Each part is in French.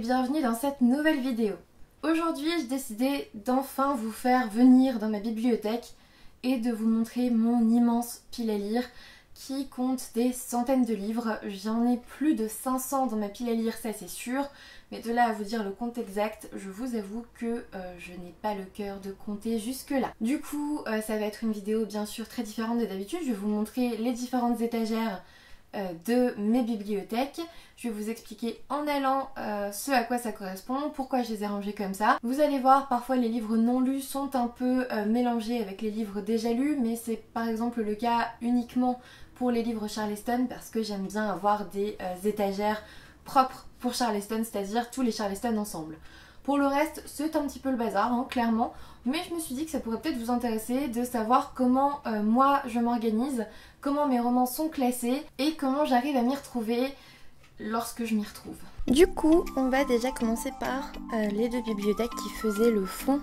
bienvenue dans cette nouvelle vidéo. Aujourd'hui, j'ai décidé d'enfin vous faire venir dans ma bibliothèque et de vous montrer mon immense pile à lire qui compte des centaines de livres. J'en ai plus de 500 dans ma pile à lire, ça c'est sûr, mais de là à vous dire le compte exact, je vous avoue que je n'ai pas le cœur de compter jusque là. Du coup, ça va être une vidéo bien sûr très différente de d'habitude. Je vais vous montrer les différentes étagères de mes bibliothèques. Je vais vous expliquer en allant ce à quoi ça correspond, pourquoi je les ai rangés comme ça. Vous allez voir, parfois les livres non lus sont un peu mélangés avec les livres déjà lus, mais c'est par exemple le cas uniquement pour les livres Charleston parce que j'aime bien avoir des étagères propres pour Charleston, c'est-à-dire tous les Charleston ensemble. Pour le reste, c'est un petit peu le bazar, hein, clairement, mais je me suis dit que ça pourrait peut-être vous intéresser de savoir comment moi je m'organise, comment mes romans sont classés et comment j'arrive à m'y retrouver lorsque je m'y retrouve. Du coup, on va déjà commencer par les deux bibliothèques qui faisaient le fond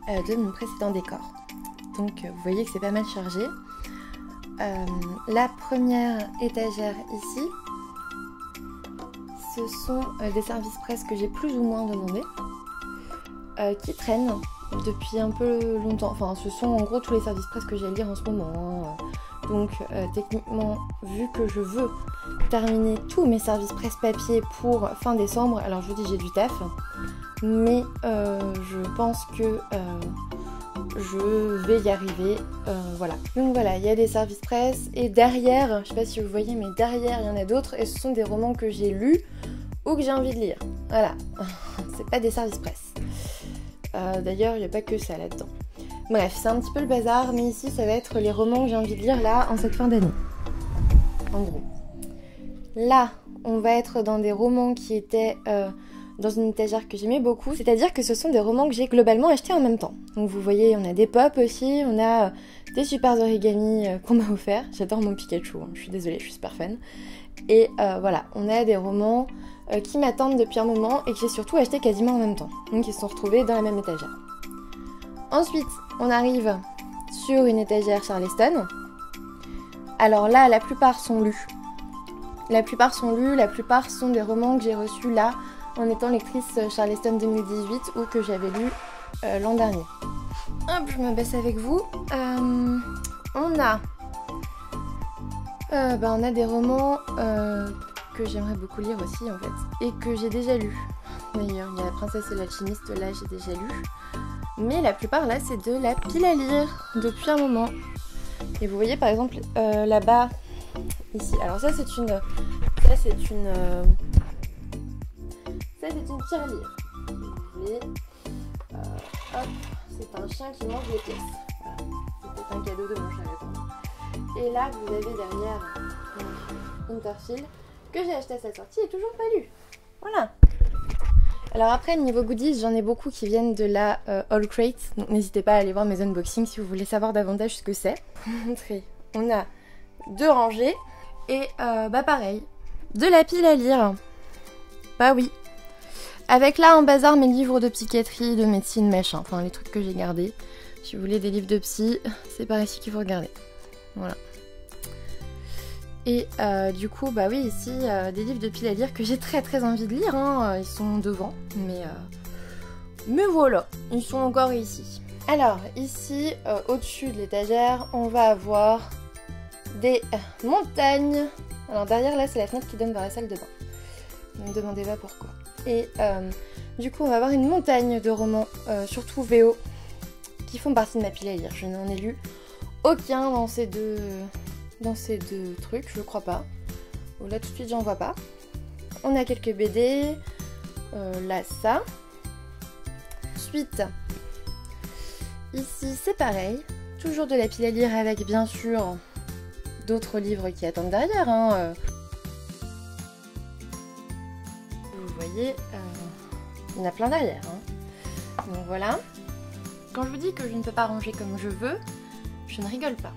de mon précédent décor. Donc vous voyez que c'est pas mal chargé. La première étagère ici, ce sont des services presse que j'ai plus ou moins demandé, qui traînent depuis un peu longtemps. Enfin, ce sont en gros tous les services presse que j'ai à lire en ce moment, hein. Donc techniquement, vu que je veux terminer tous mes services presse papier pour fin décembre, alors je vous dis j'ai du taf, mais je pense que je vais y arriver, voilà. Donc voilà, il y a des services presse et derrière, je sais pas si vous voyez, mais derrière il y en a d'autres et ce sont des romans que j'ai lus ou que j'ai envie de lire. Voilà, c'est pas des services presse. D'ailleurs, il n'y a pas que ça là-dedans. Bref, c'est un petit peu le bazar, mais ici ça va être les romans que j'ai envie de lire là en cette fin d'année. En gros. Là, on va être dans des romans qui étaient dans une étagère que j'aimais beaucoup, c'est-à-dire que ce sont des romans que j'ai globalement achetés en même temps. Donc vous voyez, on a des pop aussi, on a des super origami qu'on m'a offert. J'adore mon Pikachu, hein. Je suis désolée, je suis super fan. Et voilà, on a des romans qui m'attendent depuis un moment et que j'ai surtout acheté quasiment en même temps. Donc ils se sont retrouvés dans la même étagère. Ensuite, on arrive sur une étagère Charleston. Alors là, la plupart sont lus. La plupart sont lus, la plupart sont des romans que j'ai reçus là en étant lectrice Charleston 2018 ou que j'avais lu l'an dernier. Hop, je me baisse avec vous. On a des romans que j'aimerais beaucoup lire aussi en fait et que j'ai déjà lus. D'ailleurs, il y a La Princesse et l'Alchimiste, là j'ai déjà lu. Mais la plupart là c'est de la pile à lire depuis un moment. Et vous voyez par exemple là-bas, ici, alors ça c'est une tirelire. Vous voyez, hop, c'est un chien qui mange les pièces. Voilà. C'était un cadeau de mon cher époux. Et là vous avez derrière Interfil que j'ai acheté à sa sortie et toujours pas lu. Voilà. Alors après, niveau goodies, j'en ai beaucoup qui viennent de la All Crate, donc n'hésitez pas à aller voir mes unboxings si vous voulez savoir davantage ce que c'est. Pour vous montrer, on a deux rangées et pareil, de la pile à lire. Bah oui. Avec là en bazar mes livres de psychiatrie, de médecine, machin, enfin les trucs que j'ai gardés. Si vous voulez des livres de psy, c'est par ici qu'il faut regarder. Voilà. Et du coup, bah oui, ici, des livres de pile à lire que j'ai très très envie de lire, hein. Ils sont devant, mais voilà, ils sont encore ici. Alors, ici, au-dessus de l'étagère, on va avoir des montagnes. Alors derrière, là, c'est la fenêtre qui donne vers la salle de bain. Ne me demandez pas pourquoi. Et du coup, on va avoir une montagne de romans, surtout VO, qui font partie de ma pile à lire. Je n'en ai lu aucun dans ces deux trucs, je crois pas. Là tout de suite j'en vois pas. On a quelques BD, là ça. Ensuite, ici c'est pareil, toujours de la pile à lire avec bien sûr d'autres livres qui attendent derrière, hein. Vous voyez, il y en a plein derrière, hein. Donc voilà. Quand je vous dis que je ne peux pas ranger comme je veux, je ne rigole pas.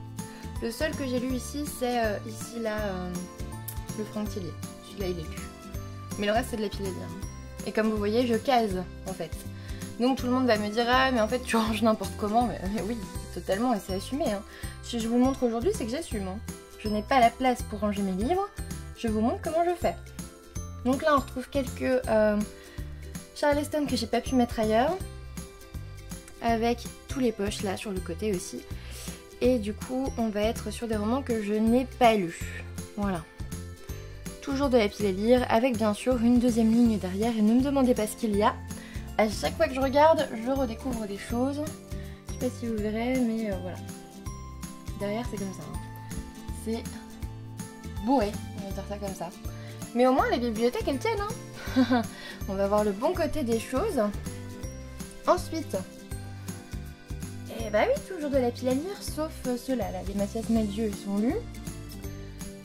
Le seul que j'ai lu ici, c'est ici là, le Franck Tillier. Celui-là il est lu. Mais le reste c'est de la pile à lire. Et comme vous voyez, je case en fait. Donc tout le monde va me dire ah mais en fait tu ranges n'importe comment. Mais oui, totalement, et c'est assumé. Hein. Si je vous le montre aujourd'hui, c'est que j'assume. Hein. Je n'ai pas la place pour ranger mes livres. Je vous montre comment je fais. Donc là on retrouve quelques Charleston que j'ai pas pu mettre ailleurs, avec tous les poches là sur le côté aussi. Et du coup on va être sur des romans que je n'ai pas lus. Voilà. Toujours de la pile à lire, avec bien sûr une deuxième ligne derrière, et ne me demandez pas ce qu'il y a. À chaque fois que je regarde, je redécouvre des choses. Je sais pas si vous verrez, mais voilà. Derrière c'est comme ça. Hein. C'est bourré, on va dire ça comme ça. Mais au moins la bibliothèque elle tienne. Hein. On va voir le bon côté des choses. Ensuite, et bah oui, toujours de la pile à lire, sauf ceux-là, là, les Mathias Malzieu, ils sont lus.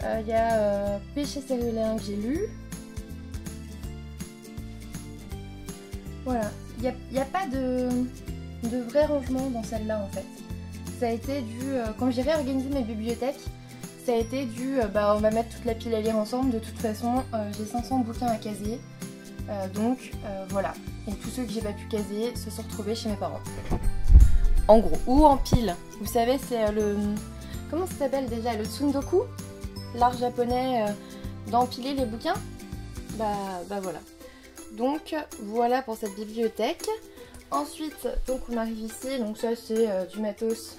Il y a Péché céruléen que j'ai lu. Voilà, il n'y a pas de vrai rangement dans celle-là en fait. Ça a été quand j'ai réorganisé mes bibliothèques, ça a été on va mettre toute la pile à lire ensemble, de toute façon j'ai 500 bouquins à caser. Donc voilà, et tous ceux que j'ai pas pu caser se sont retrouvés chez mes parents. En gros, ou en pile. Vous savez, c'est comment ça s'appelle déjà, le tsundoku, l'art japonais d'empiler les bouquins. Bah voilà. Donc voilà pour cette bibliothèque. Ensuite, donc on arrive ici, donc ça c'est du matos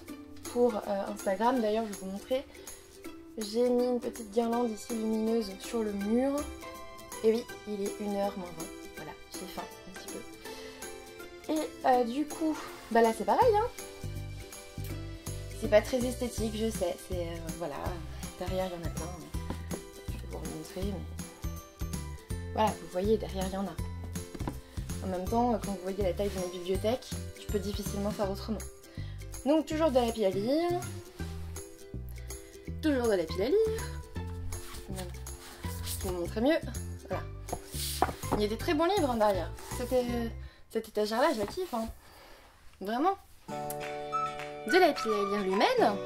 pour Instagram. D'ailleurs, je vais vous montrer. J'ai mis une petite guirlande ici lumineuse sur le mur. Et oui, il est 1h moins 20. Voilà, j'ai faim un petit peu. Et du coup, bah là c'est pareil, hein. C'est pas très esthétique, je sais. C'est voilà, derrière il y en a plein. Je vais vous remontrer, mais voilà, vous voyez, derrière il y en a. En même temps, quand vous voyez la taille de ma bibliothèque, je peux difficilement faire autrement. Donc toujours de la pile à lire. Toujours de la pile à lire. Je vous montrer mieux. Voilà. Il y a des très bons livres hein, derrière. Cette étagère-là, je la kiffe. Hein. Vraiment. De la pile à lire l'humaine.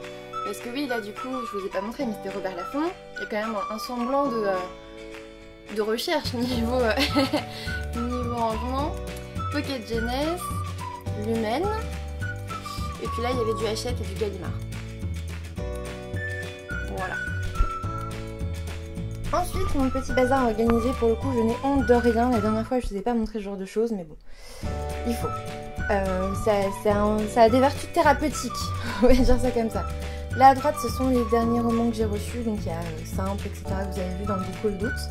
Parce que oui, là du coup, je vous ai pas montré, mais c'était Robert Laffont. Il y a quand même un semblant de recherche niveau, niveau rangement. Pocket Jeunesse, l'humaine. Et puis là, il y avait du Hachette et du Gallimard. Voilà. Ensuite, mon petit bazar organisé, pour le coup, je n'ai honte de rien. La dernière fois, je ne vous ai pas montré ce genre de choses, mais bon, il faut. Ça a des vertus thérapeutiques, on va dire ça comme ça. Là, à droite, ce sont les derniers romans que j'ai reçus, donc il y a Simple, etc., que vous avez vu dans le Book All Books.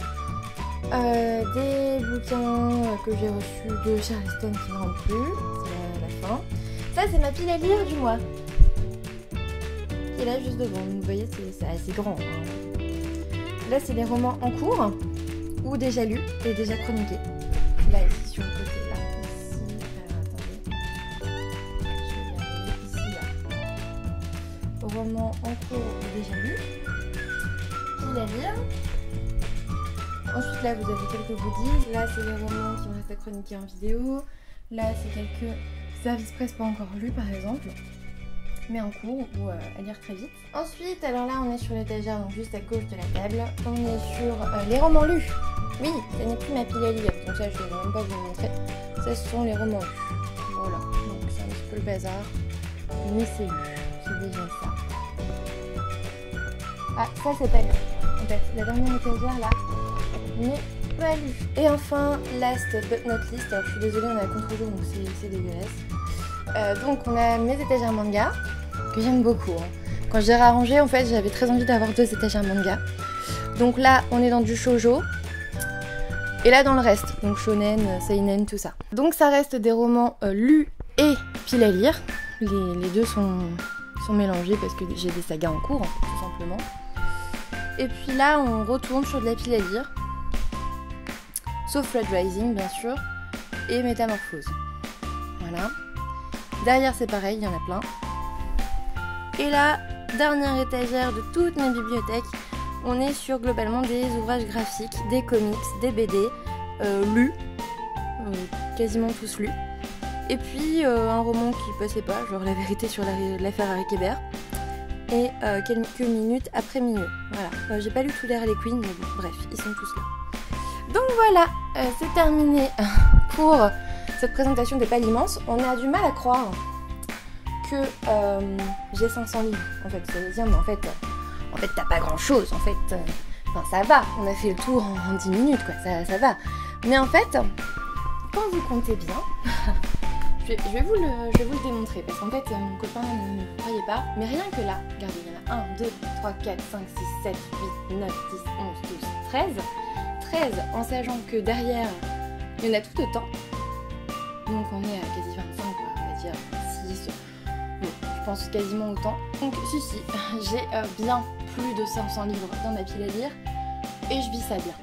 Des bouquins que j'ai reçus de Charleston qui ne rentrent plus, c'est la fin. Ça, c'est ma pile à lire du mois. Qui est là juste devant, vous voyez, c'est assez grand. Hein. Là, c'est les romans en cours, ou déjà lus et déjà chroniqués. Là, ici, sur le côté, là. Ici, attendez. Je vais y arriver. Ici, là. Romans en cours ou déjà lus. Pile à lire. Ensuite, là, vous avez quelques goodies. Là, c'est les romans qui me restent à chroniquer en vidéo. Là, c'est quelques services presse pas encore lus, par exemple. Mais en cours ou à lire très vite. Ensuite, alors là on est sur l'étagère, donc juste à gauche de la table. On est sur les romans lus. Oui, ça n'est plus ma pile à lire, donc ça je ne vais même pas vous montrer. Ça ce sont les romans lus. Voilà, donc c'est un petit peu le bazar. Mais c'est lu, c'est déjà ça. Ah, ça c'est pas lu. En fait, la dernière étagère là n'est pas lu. Et enfin, last but not least, alors je suis désolée, on est à contre-jour donc c'est dégueulasse. Donc on a mes étagères manga, que j'aime beaucoup. Hein. Quand j'ai réarrangé, en fait, j'avais très envie d'avoir 2 étagères manga. Donc là, on est dans du shoujo. Et là, dans le reste. Donc shonen, seinen, tout ça. Donc ça reste des romans lus et pile à lire. Les deux sont mélangés parce que j'ai des sagas en cours, hein, tout simplement. Et puis là, on retourne sur de la pile à lire. Sauf Flood Rising, bien sûr. Et Métamorphose. Voilà. Derrière, c'est pareil, il y en a plein. Et là, dernière étagère de toutes mes bibliothèques, on est sur globalement des ouvrages graphiques, des comics, des BD, lus, quasiment tous lus. Et puis un roman qui passait pas, genre La vérité sur l'affaire Harry Kéber. Et quelques minutes après minuit. Voilà, j'ai pas lu tous les Harley Quinn, mais bon, bref, ils sont tous là. Donc voilà, c'est terminé pour cette présentation des pas immenses. On a du mal à croire que j'ai 500 livres. En fait, vous allez dire, mais en fait t'as pas grand chose. En fait, enfin ça va. On a fait le tour en 10 minutes, quoi. Ça va. Mais en fait, quand vous comptez bien, je vais vous le démontrer parce qu'en fait mon copain ne me croyait pas, mais rien que là, regardez, il y en a 1, 2, 3, 4, 5, 6, 7, 8, 9, 10, 11, 12, 13. 13 en sachant que derrière, il y en a tout autant. Donc on est à quasi 25, quoi, on va dire 6, bon, je pense quasiment autant. Donc si, j'ai bien plus de 500 livres dans ma pile à lire et je vis ça bien.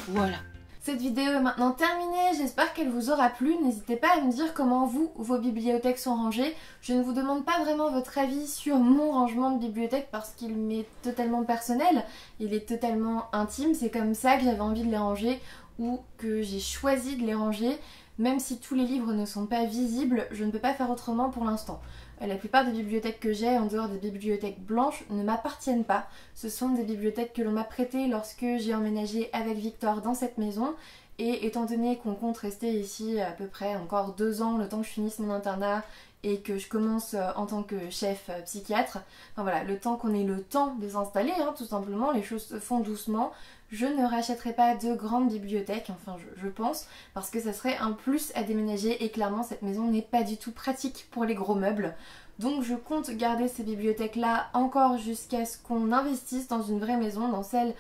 Voilà. Cette vidéo est maintenant terminée, j'espère qu'elle vous aura plu. N'hésitez pas à me dire comment vos bibliothèques sont rangées. Je ne vous demande pas vraiment votre avis sur mon rangement de bibliothèque parce qu'il m'est totalement personnel, il est totalement intime, c'est comme ça que j'avais envie de les ranger ou que j'ai choisi de les ranger. Même si tous les livres ne sont pas visibles, je ne peux pas faire autrement pour l'instant. La plupart des bibliothèques que j'ai, en dehors des bibliothèques blanches, ne m'appartiennent pas. Ce sont des bibliothèques que l'on m'a prêtées lorsque j'ai emménagé avec Victor dans cette maison. Et étant donné qu'on compte rester ici à peu près encore 2 ans, le temps que je finisse mon internat et que je commence en tant que chef psychiatre, enfin voilà, le temps qu'on ait le temps de s'installer, hein, tout simplement, les choses se font doucement. Je ne rachèterai pas de grande bibliothèque, enfin je pense, parce que ça serait un plus à déménager et clairement cette maison n'est pas du tout pratique pour les gros meubles. Donc je compte garder ces bibliothèques là encore jusqu'à ce qu'on investisse dans une vraie maison, dans celle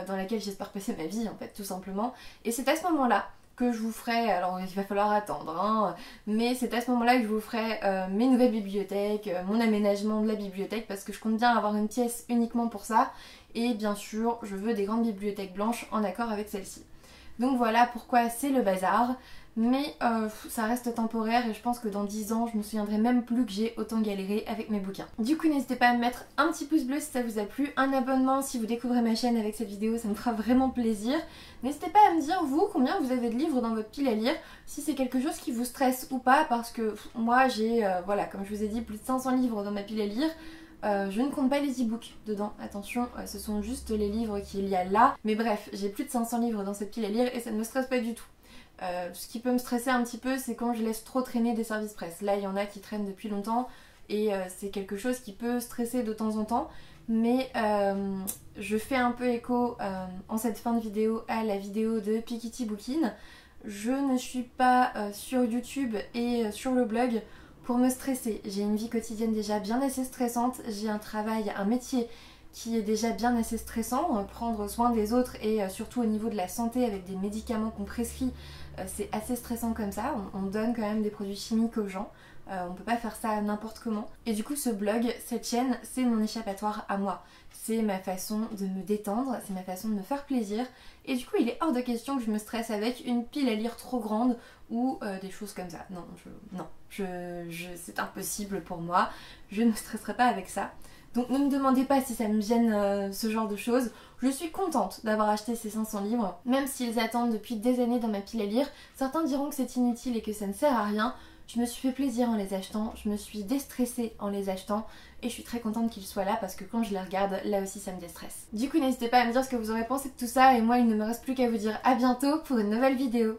dans laquelle j'espère passer ma vie en fait tout simplement. Et c'est à ce moment là que je vous ferai, alors il va falloir attendre, hein, mais c'est à ce moment là que je vous ferai mes nouvelles bibliothèques, mon aménagement de la bibliothèque parce que je compte bien avoir une pièce uniquement pour ça. Et bien sûr, je veux des grandes bibliothèques blanches en accord avec celle-ci. Donc voilà pourquoi c'est le bazar. Mais ça reste temporaire et je pense que dans 10 ans, je me souviendrai même plus que j'ai autant galéré avec mes bouquins. Du coup, n'hésitez pas à me mettre un petit pouce bleu si ça vous a plu, un abonnement si vous découvrez ma chaîne avec cette vidéo, ça me fera vraiment plaisir. N'hésitez pas à me dire, vous, combien vous avez de livres dans votre pile à lire, si c'est quelque chose qui vous stresse ou pas, parce que moi j'ai, voilà, comme je vous ai dit, plus de 500 livres dans ma pile à lire. Je ne compte pas les e-books dedans, attention, ce sont juste les livres qu'il y a là. Mais bref, j'ai plus de 500 livres dans cette pile à lire et ça ne me stresse pas du tout. Ce qui peut me stresser un petit peu, c'est quand je laisse trop traîner des services presse. Là, il y en a qui traînent depuis longtemps et c'est quelque chose qui peut stresser de temps en temps. Mais je fais un peu écho en cette fin de vidéo à la vidéo de Piketty Bookin. Je ne suis pas sur YouTube et sur le blog pour me stresser. J'ai une vie quotidienne déjà bien assez stressante, j'ai un travail, un métier qui est déjà bien assez stressant, prendre soin des autres et surtout au niveau de la santé avec des médicaments qu'on prescrit, c'est assez stressant comme ça, on donne quand même des produits chimiques aux gens, on peut pas faire ça n'importe comment. Et du coup ce blog, cette chaîne, c'est mon échappatoire à moi. C'est ma façon de me détendre, c'est ma façon de me faire plaisir. Et du coup il est hors de question que je me stresse avec une pile à lire trop grande ou des choses comme ça. Non, c'est impossible pour moi, je ne me stresserai pas avec ça. Donc ne me demandez pas si ça me gêne ce genre de choses. Je suis contente d'avoir acheté ces 500 livres, même s'ils attendent depuis des années dans ma pile à lire. Certains diront que c'est inutile et que ça ne sert à rien. Je me suis fait plaisir en les achetant, je me suis déstressée en les achetant et je suis très contente qu'ils soient là parce que quand je les regarde, là aussi ça me déstresse. Du coup n'hésitez pas à me dire ce que vous aurez pensé de tout ça et moi il ne me reste plus qu'à vous dire à bientôt pour une nouvelle vidéo.